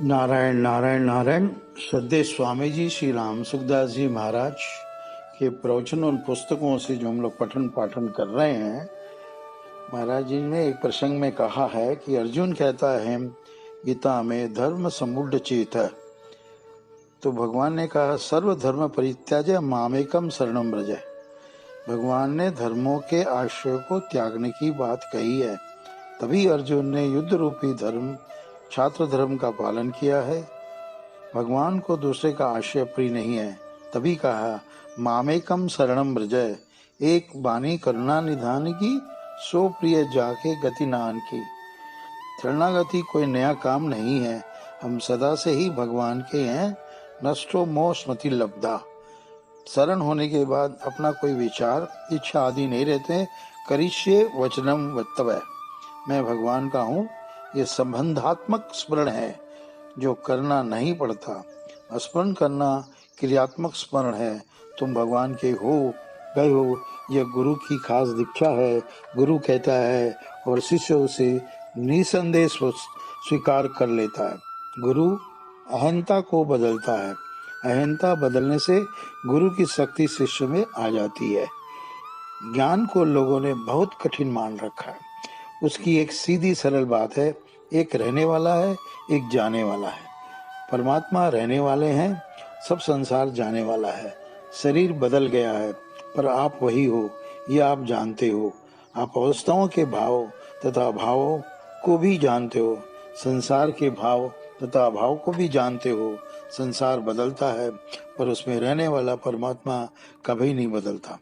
नारायण नारायण नारायण। श्रद्धेय स्वामी जी श्री राम सुखदास जी महाराज के प्रवचन और पुस्तकों से जो हम लोग पठन पाठन कर रहे हैं, महाराज जी ने एक प्रसंग में कहा है कि अर्जुन कहता है गीता में धर्म समुढ़ चेत, तो भगवान ने कहा सर्व धर्म परित्याज्य मामेकम शरणम व्रज। भगवान ने धर्मों के आश्रय को त्यागने की बात कही है, तभी अर्जुन ने युद्ध रूपी धर्म छात्र धर्म का पालन किया है। भगवान को दूसरे का आश्रय प्रिय नहीं है, तभी कहा मामेकम शरणम व्रज। एक बानी करुणा निधान की, सो प्रिय जाके गति नान की। शरणागति कोई नया काम नहीं है, हम सदा से ही भगवान के हैं। नष्टो मोह स्मृति लब्धा। शरण होने के बाद अपना कोई विचार इच्छा आदि नहीं रहते। करिष्ये वचनम वक्तव्य, मैं भगवान का हूँ। ये संबंधात्मक स्मरण है जो करना नहीं पड़ता। स्मरण करना क्रियात्मक स्मरण है। तुम भगवान के हो गए हो, यह गुरु की खास दीक्षा है। गुरु कहता है और शिष्य उसे निसंदेह स्वीकार कर लेता है। गुरु अहंता को बदलता है। अहंता बदलने से गुरु की शक्ति शिष्य में आ जाती है। ज्ञान को लोगों ने बहुत कठिन मान रखा है। उसकी एक सीधी सरल बात है, एक रहने वाला है, एक जाने वाला है। परमात्मा रहने वाले हैं, सब संसार जाने वाला है। शरीर बदल गया है, पर आप वही हो, यह आप जानते हो। आप अवस्थाओं के भाव तथा भावों को भी जानते हो, संसार के भाव तथा अभाव को भी जानते हो। संसार बदलता है, पर उसमें रहने वाला परमात्मा कभी नहीं बदलता।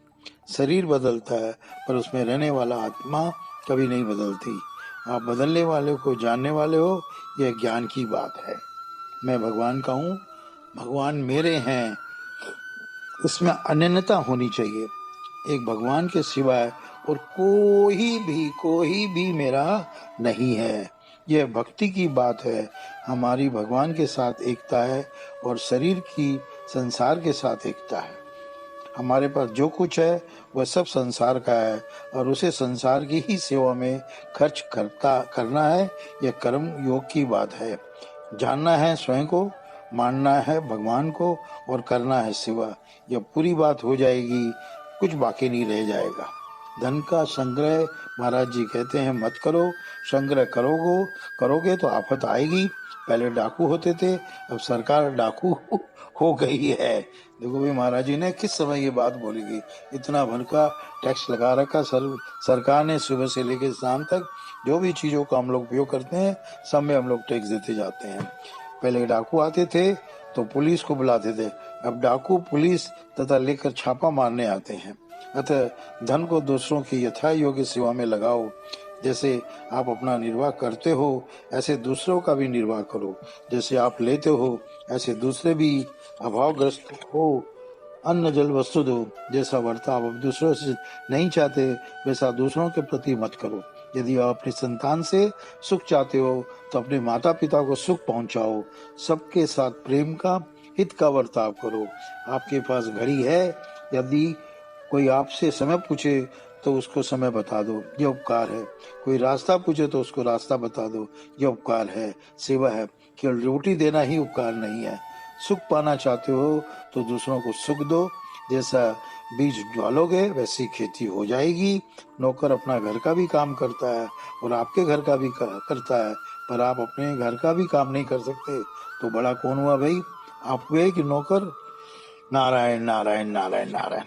शरीर बदलता है, पर उसमें रहने वाला आत्मा कभी नहीं बदलती। आप बदलने वाले को जानने वाले हो, यह ज्ञान की बात है। मैं भगवान का हूँ, भगवान मेरे हैं, इसमें अनन्यता होनी चाहिए। एक भगवान के सिवाय और कोई भी मेरा नहीं है। यह भक्ति की बात है। हमारी भगवान के साथ एकता है और शरीर की संसार के साथ एकता है। हमारे पास जो कुछ है वह सब संसार का है और उसे संसार की ही सेवा में खर्च करना है। यह कर्म योग की बात है। जानना है स्वयं को, मानना है भगवान को और करना है सेवा। यह पूरी बात हो जाएगी, कुछ बाकी नहीं रह जाएगा। धन का संग्रह महाराज जी कहते हैं मत करो। संग्रह करोगे तो आफत आएगी। पहले डाकू होते थे, अब सरकार डाकू हो गई है। देखो भाई, महाराज जी ने किस समय ये बात बोली गई। इतना भर का टैक्स लगा रखा सरकार ने। सुबह से लेकर शाम तक जो भी चीजों का हम लोग उपयोग करते हैं, सब में हम लोग टैक्स देते जाते हैं। पहले डाकू आते थे तो पुलिस को बुलाते थे, अब डाकू पुलिस तथा लेकर छापा मारने आते हैं। अतः धन को दूसरों की यथा योग्य सेवा में लगाओ। जैसे आप अपना निर्वाह करते हो, ऐसे दूसरों का भी निर्वाह करो। जैसे आप लेते हो, ऐसे दूसरे भी अभावग्रस्त हो। अन्न जल वस्तु दो। जैसा बर्ताव आप दूसरों से नहीं चाहते, वैसा दूसरों के प्रति मत करो। यदि आप अपनी संतान से सुख चाहते हो तो अपने माता पिता को सुख पहुंचाओ। सबके साथ प्रेम का, हित का बर्ताव करो। आपके पास घड़ी है, यदि कोई आपसे समय पूछे तो उसको समय बता दो, यह उपकार है। कोई रास्ता पूछे तो उसको रास्ता बता दो, यह उपकार है, सेवा है। केवल रोटी देना ही उपकार नहीं है। सुख पाना चाहते हो तो दूसरों को सुख दो। जैसा बीज डालोगे वैसी खेती हो जाएगी। नौकर अपना घर का भी काम करता है और आपके घर का भी करता है, पर आप अपने घर का भी काम नहीं कर सकते, तो बड़ा कौन हुआ भाई? आप हुए कि नौकर? नारायण नारायण नारायण नारायण।